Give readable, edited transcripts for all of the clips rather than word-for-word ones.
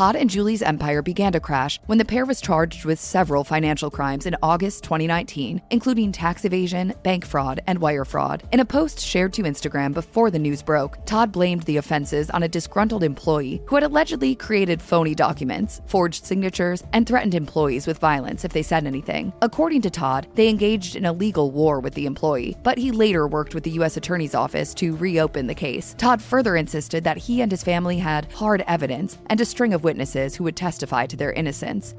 Todd and Julie's empire began to crash when the pair was charged with several financial crimes in August 2019, including tax evasion, bank fraud, and wire fraud. In a post shared to Instagram before the news broke, Todd blamed the offenses on a disgruntled employee who had allegedly created phony documents, forged signatures, and threatened employees with violence if they said anything. According to Todd, they engaged in a legal war with the employee, but he later worked with the U.S. Attorney's Office to reopen the case. Todd further insisted that he and his family had hard evidence and a string of witnesses who would testify to their innocence.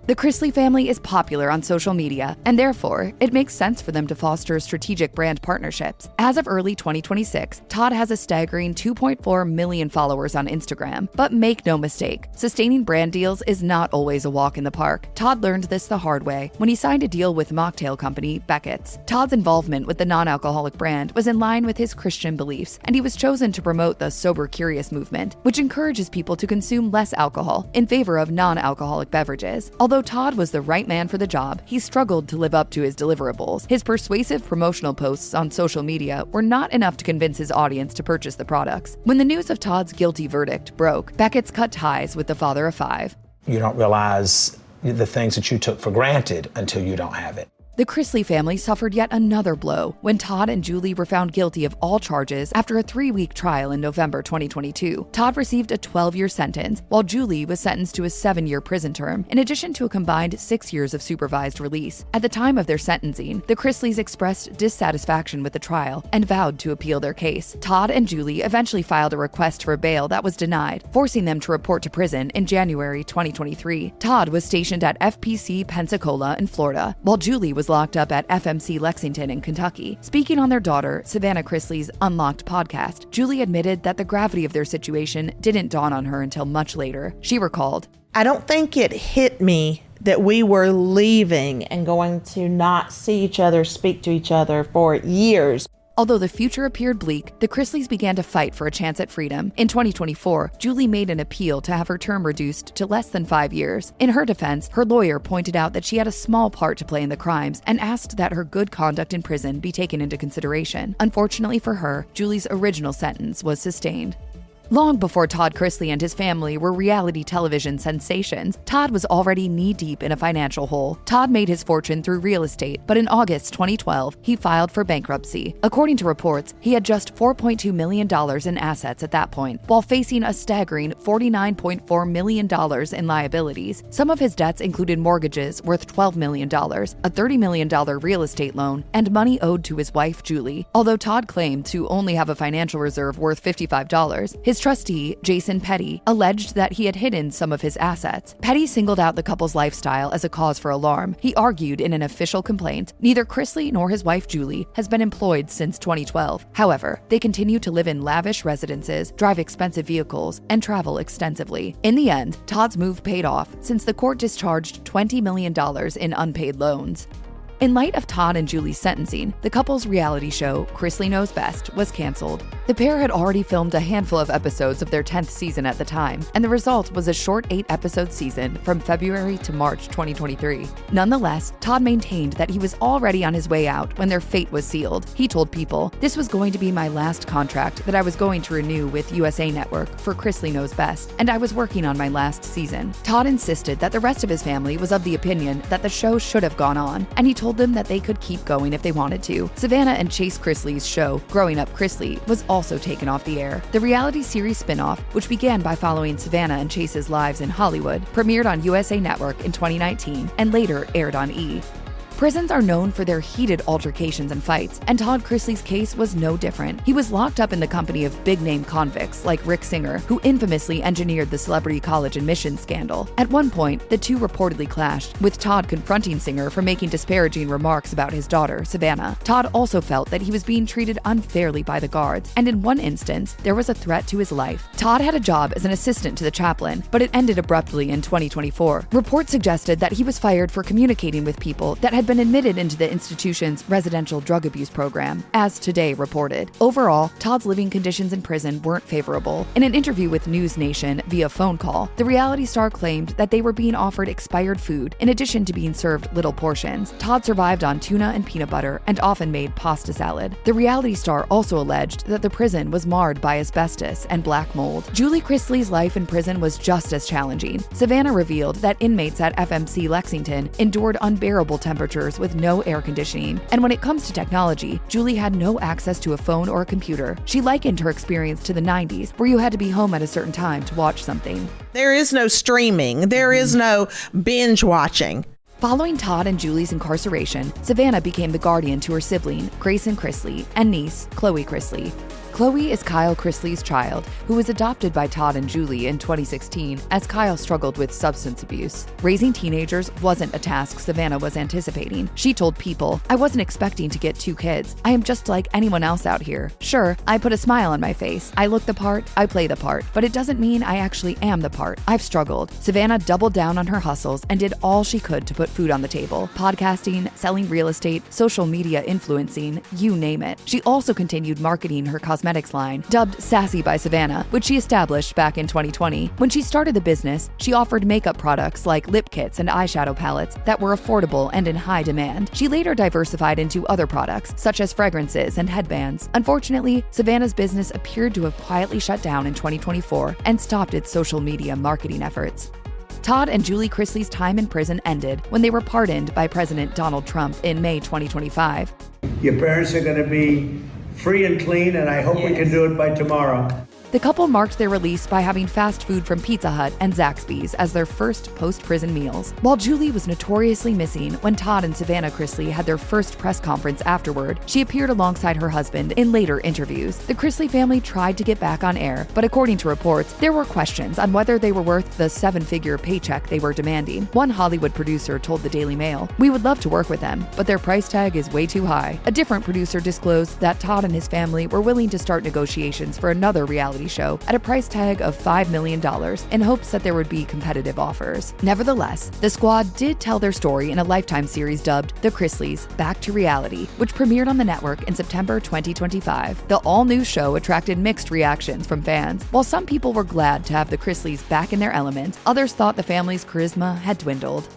The Chrisley family is popular on social media, and therefore, it makes sense for them to foster strategic brand partnerships. As of early 2026, Todd has a staggering 2.4 million followers on Instagram. But make no mistake, sustaining brand deals is not always a walk in the park. Todd learned this the hard way when he signed a deal with mocktail company Beckett. Todd's involvement with the non-alcoholic brand was in line with his Christian beliefs, and he was chosen to promote the Sober Curious movement, which encourages people to consume less alcohol in favor of non-alcoholic beverages. Although Todd was the right man for the job, he struggled to live up to his deliverables. His persuasive promotional posts on social media were not enough to convince his audience to purchase the products. When the news of Todd's guilty verdict broke, Beckett's cut ties with the father of five. You don't realize the things that you took for granted until you don't have it. The Chrisley family suffered yet another blow when Todd and Julie were found guilty of all charges after a 3-week trial in November 2022. Todd received a 12-year sentence, while Julie was sentenced to a 7-year prison term, in addition to a combined 6 years of supervised release. At the time of their sentencing, the Chrisleys expressed dissatisfaction with the trial and vowed to appeal their case. Todd and Julie eventually filed a request for bail that was denied, forcing them to report to prison in January 2023. Todd was stationed at FPC Pensacola in Florida, while Julie was locked up at FMC Lexington in Kentucky. Speaking on their daughter, Savannah Chrisley's Unlocked podcast, Julie admitted that the gravity of their situation didn't dawn on her until much later. She recalled, I don't think it hit me that we were leaving and going to not see each other, speak to each other for years. Although the future appeared bleak, the Chrisleys began to fight for a chance at freedom. In 2024, Julie made an appeal to have her term reduced to less than 5 years. In her defense, her lawyer pointed out that she had a small part to play in the crimes and asked that her good conduct in prison be taken into consideration. Unfortunately for her, Julie's original sentence was sustained. Long before Todd Chrisley and his family were reality television sensations, Todd was already knee-deep in a financial hole. Todd made his fortune through real estate, but in August 2012, he filed for bankruptcy. According to reports, he had just $4.2 million in assets at that point, while facing a staggering $49.4 million in liabilities. Some of his debts included mortgages worth $12 million, a $30 million real estate loan, and money owed to his wife, Julie. Although Todd claimed to only have a financial reserve worth $55, his trustee, Jason Petty, alleged that he had hidden some of his assets. Petty singled out the couple's lifestyle as a cause for alarm. He argued in an official complaint, neither Chrisley nor his wife Julie has been employed since 2012. However, they continue to live in lavish residences, drive expensive vehicles, and travel extensively. In the end, Todd's move paid off since the court discharged $20 million in unpaid loans. In light of Todd and Julie's sentencing, the couple's reality show, Chrisley Knows Best, was canceled. The pair had already filmed a handful of episodes of their 10th season at the time, and the result was a short 8-episode season from February to March 2023. Nonetheless, Todd maintained that he was already on his way out when their fate was sealed. He told People, "This was going to be my last contract that I was going to renew with USA Network for Chrisley Knows Best, and I was working on my last season." Todd insisted that the rest of his family was of the opinion that the show should have gone on, and he told them that they could keep going if they wanted to. Savannah and Chase Chrisley's show, Growing Up Chrisley, was also taken off the air. The reality series spinoff, which began by following Savannah and Chase's lives in Hollywood, premiered on USA Network in 2019 and later aired on E! Prisons are known for their heated altercations and fights, and Todd Chrisley's case was no different. He was locked up in the company of big-name convicts like Rick Singer, who infamously engineered the celebrity college admissions scandal. At one point, the two reportedly clashed, with Todd confronting Singer for making disparaging remarks about his daughter, Savannah. Todd also felt that he was being treated unfairly by the guards, and in one instance, there was a threat to his life. Todd had a job as an assistant to the chaplain, but it ended abruptly in 2024. Reports suggested that he was fired for communicating with people that had been been admitted into the institution's residential drug abuse program, as Today reported. Overall, Todd's living conditions in prison weren't favorable. In an interview with News Nation via phone call, the reality star claimed that they were being offered expired food in addition to being served little portions. Todd survived on tuna and peanut butter and often made pasta salad. The reality star also alleged that the prison was marred by asbestos and black mold. Julie Chrisley's life in prison was just as challenging. Savannah revealed that inmates at FMC Lexington endured unbearable temperatures with no air conditioning. And when it comes to technology, Julie had no access to a phone or a computer. She likened her experience to the 90s, where you had to be home at a certain time to watch something. There is no streaming. There is no binge watching. Following Todd and Julie's incarceration, Savannah became the guardian to her sibling, Grayson Chrisley, and niece, Chloe Chrisley. Chloe is Kyle Chrisley's child, who was adopted by Todd and Julie in 2016 as Kyle struggled with substance abuse. Raising teenagers wasn't a task Savannah was anticipating. She told People, "I wasn't expecting to get 2 kids. I am just like anyone else out here. Sure, I put a smile on my face. I look the part, I play the part, but it doesn't mean I actually am the part. I've struggled." Savannah doubled down on her hustles and did all she could to put food on the table. Podcasting, selling real estate, social media influencing, you name it. She also continued marketing her cosmetics line, dubbed Sassy by Savannah, which she established back in 2020. When she started the business, she offered makeup products like lip kits and eyeshadow palettes that were affordable and in high demand. She later diversified into other products, such as fragrances and headbands. Unfortunately, Savannah's business appeared to have quietly shut down in 2024 and stopped its social media marketing efforts. Todd and Julie Chrisley's time in prison ended when they were pardoned by President Donald Trump in May 2025. Your parents are going to be free and clean, and I hope we can do it by tomorrow. The couple marked their release by having fast food from Pizza Hut and Zaxby's as their first post-prison meals. While Julie was notoriously missing when Todd and Savannah Chrisley had their first press conference afterward, she appeared alongside her husband in later interviews. The Chrisley family tried to get back on air, but according to reports, there were questions on whether they were worth the 7-figure paycheck they were demanding. One Hollywood producer told the Daily Mail, "We would love to work with them, but their price tag is way too high." A different producer disclosed that Todd and his family were willing to start negotiations for another reality show at a price tag of $5 million in hopes that there would be competitive offers. Nevertheless, the squad did tell their story in a Lifetime series dubbed The Chrisleys Back to Reality, which premiered on the network in September 2025. The all-new show attracted mixed reactions from fans. While some people were glad to have the Chrisleys back in their element, others thought the family's charisma had dwindled.